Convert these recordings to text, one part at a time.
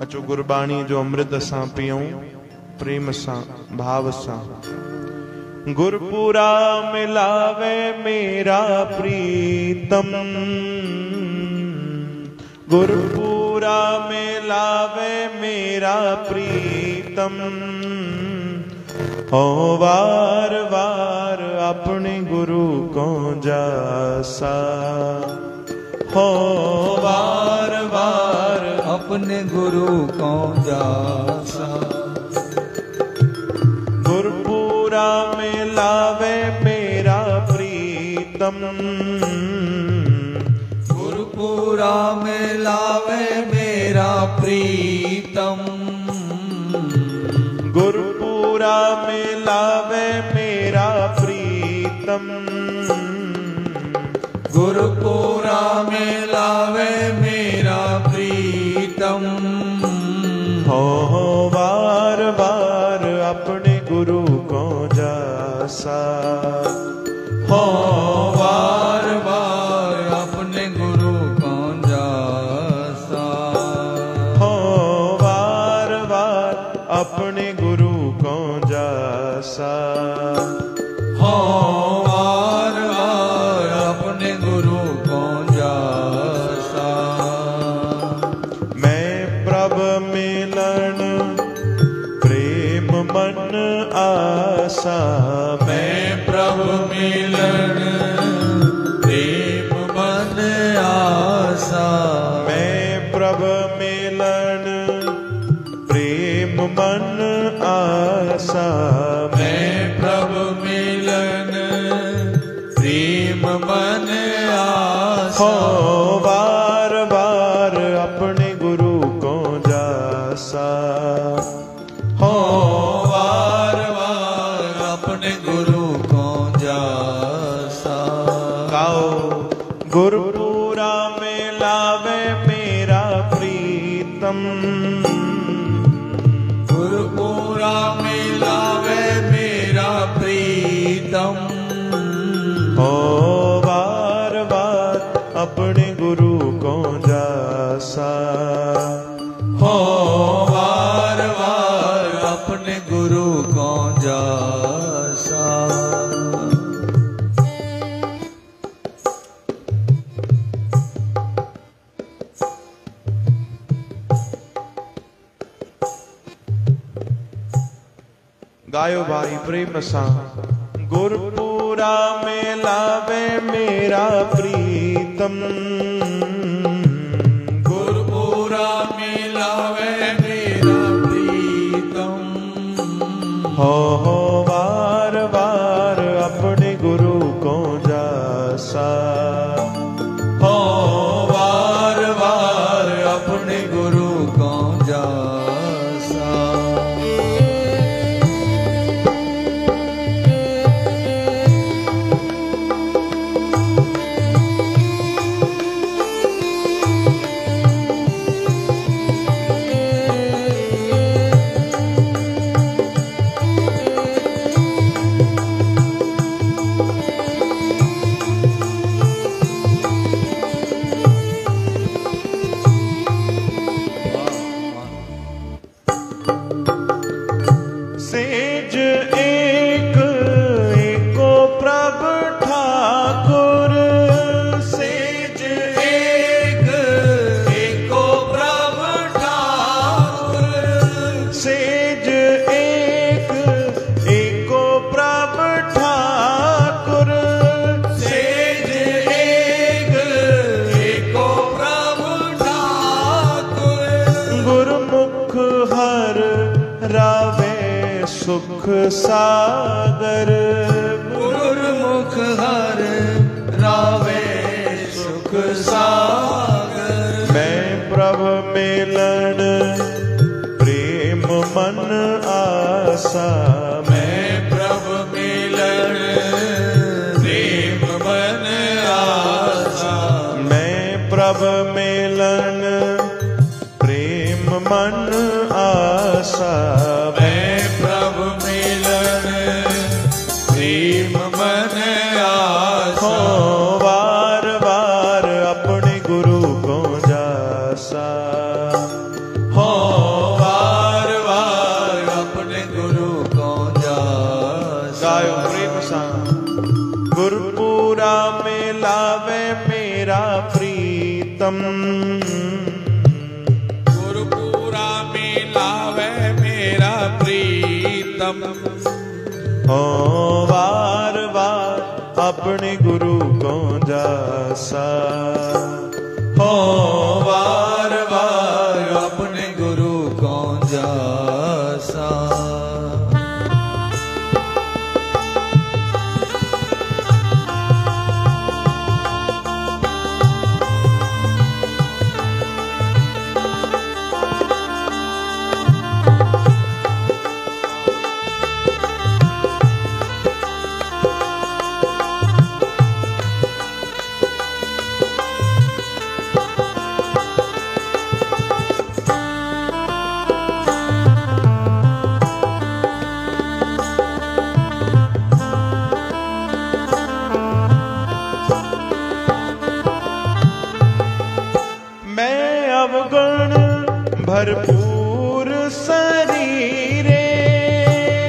अचो गुरबाणी जो अमृत सां पियूं प्रेम सां भाव सां। गुरपुरा मिलावे मेरा प्रीतम, गुरपुरा मिलावे मेरा प्रीतम। हो वार वार अपने गुरु को जासा, हो वार वार अपने गुरु को जासा। गुरपुरा मिलावे मेरा प्रीतम, गुरपुरा मिलावे मेरा प्रीतम। गुरपुरा मिलावे मेरा प्रीतम, गुरपुरा मिलावे मेरा प्रीतम। हो वार वार अपने गुरु को जासा, हो वार वार अपने गुरु को जासा। हो वार वार अपने गुरु को जासा। हो वार वार अपने गुरु को जासा। मैं प्रभ मिलन प्रेम मन आसा, मैं प्रभु मिलन प्रेम मन आसा। मैं प्रभ मिलन प्रेम मन आसा। मैं प्रभु मिलन प्रेम मन आसा। हो बार बार अपने गुरु को जासा, हो वार वार अपने गुरु को जासा। गाओ गुरपुरा मिलावे मेरा प्रीतम, गुरपुरा मिलावे मेरा प्रीतम। हो बार बार अपने गुरु को जासा। हो वार वार अपने गुरु को जासा। गायो भाई प्रेम सा। गुरपुरा मिलावे मेरा प्रीतम, गुरपुरा मिलावे मेरा प्रीतम। हो वार वार अपने गुरु को जासा। हो वार वार अपने गुरु को जासा। सेज एक एको प्रभ ठाकुर, सेज एक एको प्रभ ठाकुर। सेज एक एको प्रभ ठाकुर। सेज एक एको प्रभ ठाकुर। गुरमुख हर रावे सुख सागर, गुरमुख हर रावे सुख सागर। मैं प्रभ मिलन प्रेम मन आसा। मैं प्रभु मिलन प्रेम मन आसा। मैं प्रभ मिलन आसा। मैं प्रभु मिलन प्रेम मन आसा। हो वार वार अपने गुरु को जासा। हो वार वार अपने गुरु को जासा। गायो प्रेम सा। गुरपुरा में लावे मेरा प्रीतम। गुरपुरा में लावे मेरा प्रीतम। हो वार वार अपने गुरु को जासा। हो वार वार अपने गुरु को जासा। भरपूर शरीरे।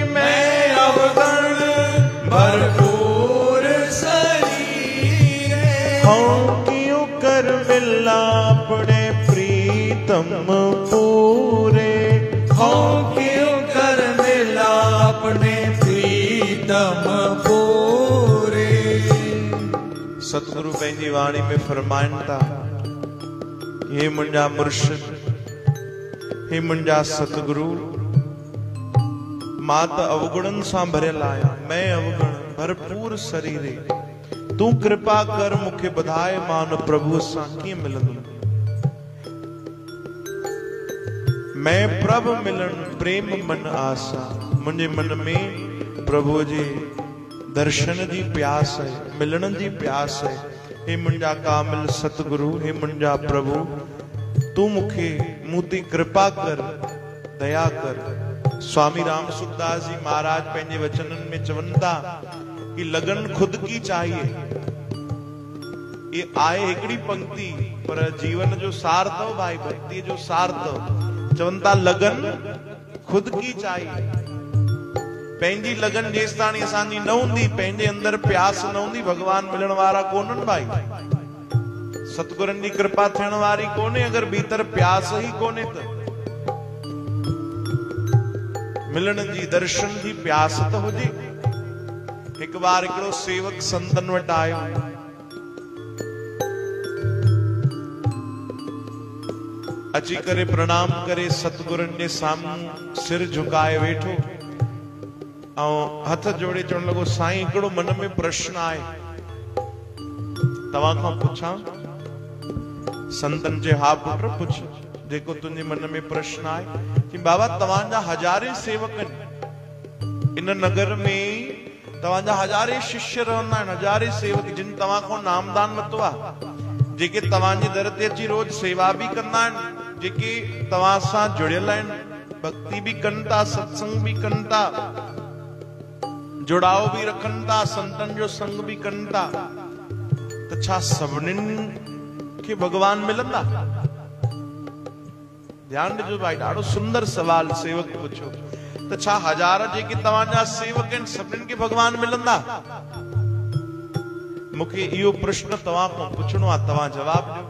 मैं अवगण भरपूर शरीरे। हूँ क्यों कर मिला अपने प्रीतम पूरे। हूँ क्यों कर मिला अपने प्रीतम पूरे। सतगुरु पंहिंजी वाणी में फरमाइनि था, हे मुंहिंजा मुर्शिद, हे मुंहिंजा सतगुरु, मां त अवगुणन सां भरियल आहियां। मैं अवगुण भरपूर शरीरे। तू कृपा कर मूंखे ॿुधाए मां उन प्रभु सां कीअं मिलंदुमि। मैं प्रभु मिलन प्रेम मन आसा। मुंहिंजे मन में प्रभु जे दर्शन जी प्यास है, मिलण जी प्यास है। हे मुंहिंजा कामिल सतगुरु, हे मुंहिंजा प्रभु, तू मूंखे मूं ते कृपा कर, दया कर। स्वामी राम सुखदास जी महाराज पंहिंजे वचनन में चवनि था कि लगन खुद की चाहिए। ये आए हिकड़ी पंक्ति पर जीवन जो सार अथव भाई, भक्ति जो सार अथव। चवनि था लगन खुद की चाहिए। पंहिंजी लगन जेसि ताणी असांजी न हूंदी, पंहिंजे अंदर प्यास न हूंदी, भगवान मिलण वारा कोन्हनि भाई। सतगुरनि जी कृपा थियण वारी कोन्हे अगर भीतर प्यास ही कोन्हे त। मिलण जी, दर्शन जी प्यास त हुजे। हिकु बार हिकिड़ो सेवक संतन वटि आयो। अची करे प्रणाम करे सतगुरनि जे साम्हूं सिर झुकाए वेठो ऐं हथ जोड़े चवण लॻो, साईं हिकिड़ो मन में प्रश्न आहे, तव्हां खां पुछां? संतन जे हा पुट पुछ, जेको तुंहिंजे मन में प्रश्न आहे। कि बाबा तव्हांजा हजारे सेवक आहिनि इन नगर में, तव्हांजा हजारे शिष्य रहंदा आहिनि, हजारे सेवक जिन तव्हां खां नामदान वरितो आहे, जेके तव्हांजे दर ते अची रोज सेवा बि कंदा आहिनि, जेके तव्हां सां जुड़ियल आहिनि, भक्ति भी कनि था, सत्संग भी कनि था, जुड़ाव भी रखनि था, संतन जो संग भी कनि था, त छा सभिनीनि खे भगवान मिलंदा? ध्यान ॾिजो भाई, ॾाढो सुंदर सवाल सेवक पुछो। त छा हजार जेके तव्हांजा सेवक आहिनि सभिनीनि खे भगवान मिलंदा? मूंखे इहो प्रश्न तव्हां खां पुछणो आहे, तव्हां जवाब ॾियो।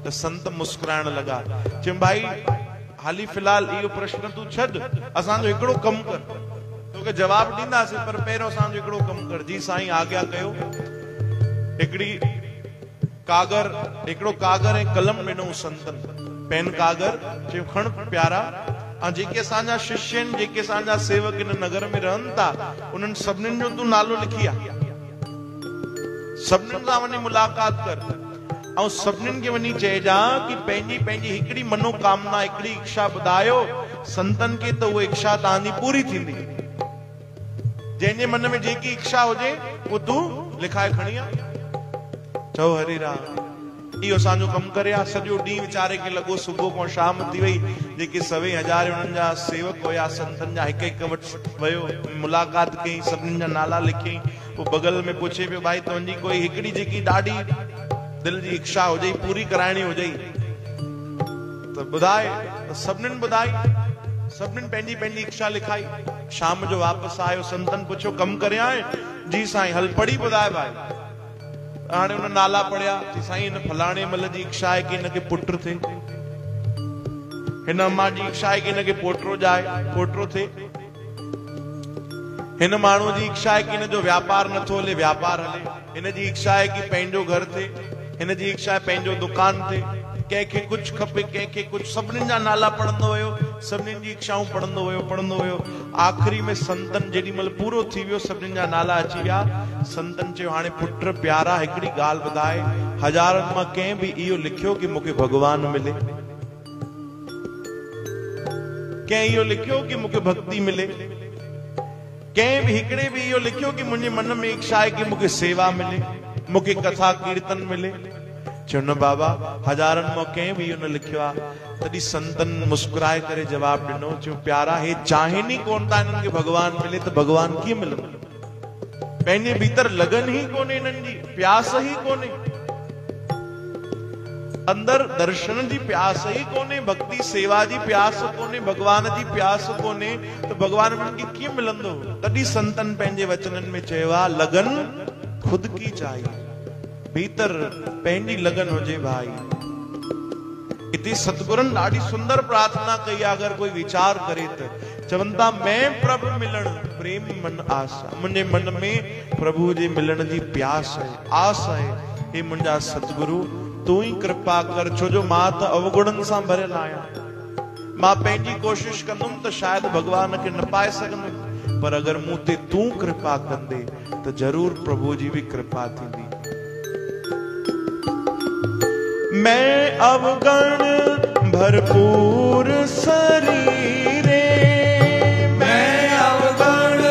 त संत मुस्कुराइण लॻा, चयमि भाई हाली फिलहाल इहो प्रश्न तूं छॾ, असांजो हिकिड़ो कमु कर, तोखे जवाब ॾींदासीं, पर पहिरियों असांजो हिकिड़ो कमु कर। जी साईं आज्ञा कयो। हिकिड़ो कागर ऐं कलम ॾिनो संतन, पेन कागर, चयो खण प्यारा, ऐं जेके असांजा शिष्य आहिनि, जेके असांजा सेवक इन नगर में रहनि था, उन्हनि सभिनीनि जो तूं नालो लिखी आ। सभिनीनि सां वञी मुलाक़ात कर ऐं सभिनीनि खे वञी चइजा कि पंहिंजी पंहिंजी हिकिड़ी मनोकामना, हिकिड़ी इच्छा ॿुधायो, संतन खे त उहा इच्छा तव्हांजी पूरी थींदी। जंहिंजे मन में जेकी इच्छा हुजे वो तूं लिखाए खणी आ। चओ हरि राम। इहो असांजो कमु करे आ। सॼो ॾींहुं वीचारे खे लॻो सुबुह खां शाम थी वई, जेके 1,000 उन्हनि जा सेवक हुया संतनि जा हिकु हिकु वटि वियो, मुलाक़ात कई, सभिनीनि जा नाला लिखियईं। पोइ बगल में पुछे पियो, भाई तुंहिंजी कोई हिकिड़ी जेकी ॾाढी दिलि जी इच्छा हुजे पूरी कराइणी हुजे त ॿुधाए। सभिनीनि ॿुधाई, सभिनीनि पंहिंजी पंहिंजी इच्छा लिखाई। शाम जो वापसि आयो, संतनि पुछियो कमु करे आए? जी साईं। हल पढ़ी ॿुधाए भाई। हाणे हुन नाला पढ़िया। साईं हिन फलाणे मल जी इच्छा आहे कि हिनखे पुटु थिए, हिन अम्मा जी इच्छा आहे कि हिनखे पोटो थिए, हिन माण्हू जी इच्छा आहे कि हिन जो व्यापार नथो हले, व्यापार हले, हिन जी इच्छा आहे कि पंहिंजो घर थिए, हिन जी इच्छा आहे पंहिंजो दुकान थिए, कंहिंखे कुछ खपे, कंहिंखे कुछ। सभिनीनि जा नाला पढ़ंदो वियो, सभिनीनि जी इच्छाऊं पढ़ंदो वियो। आख़िरी में संतन जेॾी महिल पूरो थी वियो, सभिनीनि जा नाला अची विया। संतन चयो, हाणे पुट प्यारा हिकिड़ी ॻाल्हि ॿुधाए, हज़ारनि मां कंहिं बि इहो लिखियो कि मूंखे भॻवान मिले, कंहिं इहो लिखियो कि मूंखे भक्ति मिले, कंहिं बि हिकिड़े बि इहो लिखियो कि मुंहिंजे मन में इच्छा आहे कि मूंखे सेवा मिले, मूंखे कथा कीर्तन मिले? चयो न बाबा, हज़ारनि मां कंहिं बि इहो न लिखियो आहे। तॾहिं संतनि मुस्कुराए करे जवाबु ॾिनो, चयो प्यारा, हे चाहिनि ई कोन था हिननि खे भॻवान मिले, त भॻवान कीअं मिलंदो? पंहिंजे भीतर लगन ही कोन्हे, हिननि जी प्यास ही कोन्हे, अंदर दर्शन जी प्यास ही कोन्हे, भक्ति सेवा जी प्यास कोन्हे, भगवान जी प्यास कोन्हे, त भगवान उनखे कीअं मिलंदो? तॾहिं संतन पंहिंजे वचननि में चयो आहे, लगन खुद की चाहिए, भीतर पंहिंजी लगन हुजे भाई। इते सतगुरनि ॾाढी सुंदर प्रार्थना कई आहे। अगर कोई वीचार करे त चवनि था, मैं प्रभु मिलण प्रेम मन आशा, मुंहिंजे मन में प्रभु जे मिलण जी प्यास आहे, आस आहे। हे मुंहिंजा सतगुरु, तू ही कृपा कर, छो जो मां त अवगुणनि सां भरियल आहियां। मां पंहिंजी कोशिश कंदुमि त शायदि भगवान खे न पाए सघंदुमि, पर अगर मूं ते तू कृपा कंदे त ज़रूर प्रभु जी भी कृपा थींदी। मैं अवगण भरपूर शरीरे, मैं अवगण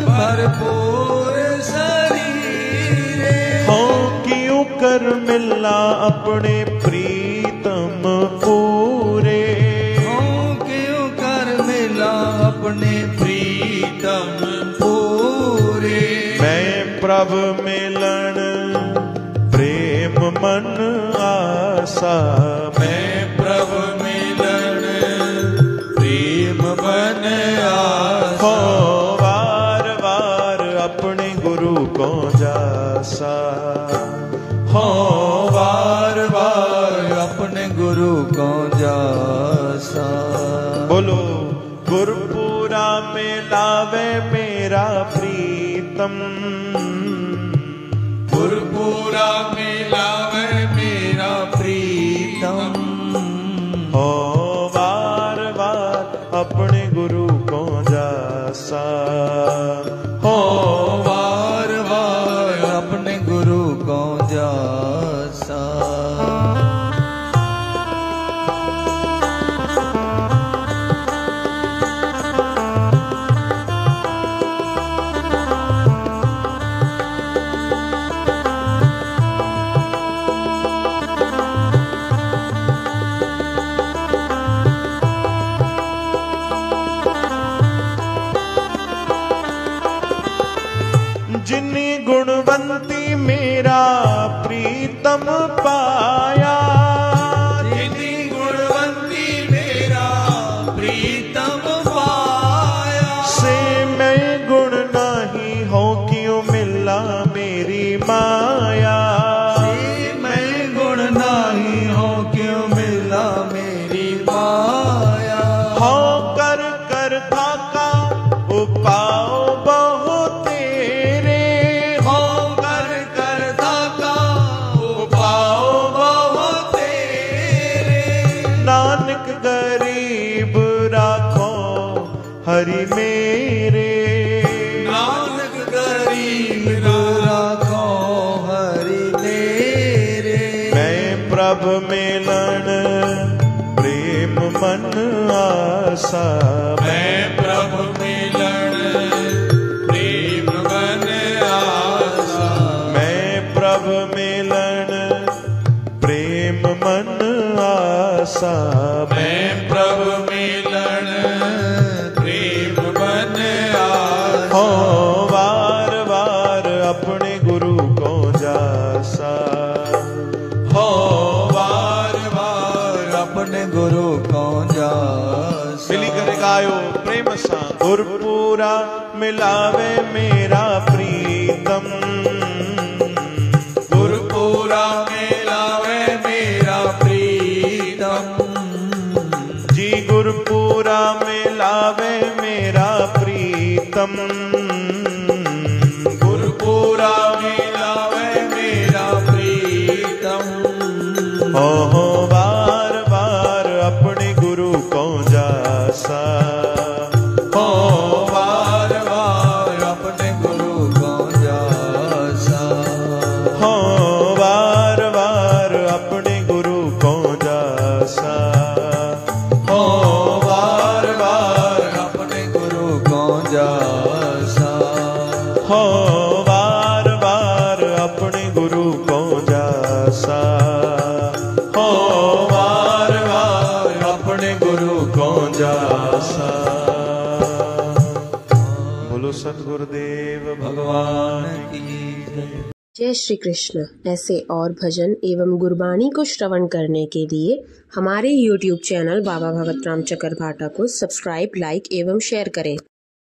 भरपूर शरीरे, हो क्यों कर मिला अपने प्रीतम पूरे, हो क्यों कर मिला अपने प्रीतम पूरे। मैं प्रभु मिलन प्रेम मन आशा, मैं प्रभु मिलन प्रेम मन आशा, हो वार वार अपने गुरु को जासा, हो बार बार अपने गुरु को जासा। बोलो गुरपुरा में लावे मेरा प्रीतम, गुरपुरा में लावे मेरा प्रीतम, हो बार बार अपने गुरु को जासा, हो बार बार अपने गुरु को जासा। जिन्नी गुणवंती मेरा प्रीतम पाया, जिन्नी गुणवंती मेरा प्रीतम पाया, से मैं गुण नहीं हो क्यों मिला मेरी माया, से मैं गुण नहीं हो क्यों मिला मेरी माया। हो कर कर थाका उपाओ बहु तेरे, हो कर कर थाका उपाओ बहु तेरे, नानक गरीब राखो हरि मेरे, नानक गरीब राखो हरि मेरे। मैं प्रभु मिलन प्रेम मन आशा, मैं प्रभु मिलन प्रेम मन आशा, मैं प्रभु मिलन प्रेम जासा। मैं प्रभु मिलन प्रेम बन आसा। हो वार वार अपने गुरु को जासा। हो वार वार अपने गुरु को जासा। मिली कर गायो प्रेम सा। गुरपुरा मिलावे मेरा प्रीतम। गुरपुरा मिलावे मेरा प्रीतम। जी गुरपुरा मिलावे मेरा प्रीतम। गुरपुरा मिलावे मेरा प्रीतम। हो बार बार अपने गुरु को जासा। हो बार बार अपने गुरु को जासा। हो बार बार अपने गुरु को जासा। हो बार बार अपने गुरु को जासा। हो बार बार अपने गुरु को जासा। हो बार बार अपने गुरु को जासा। बोलो सतगुरुदेव भगवान की जय। जय श्री कृष्ण। ऐसे और भजन एवं गुरबाणी को श्रवण करने के लिए हमारे YouTube चैनल बाबा भगत राम चकरभाटा को सब्सक्राइब, लाइक एवं शेयर करें।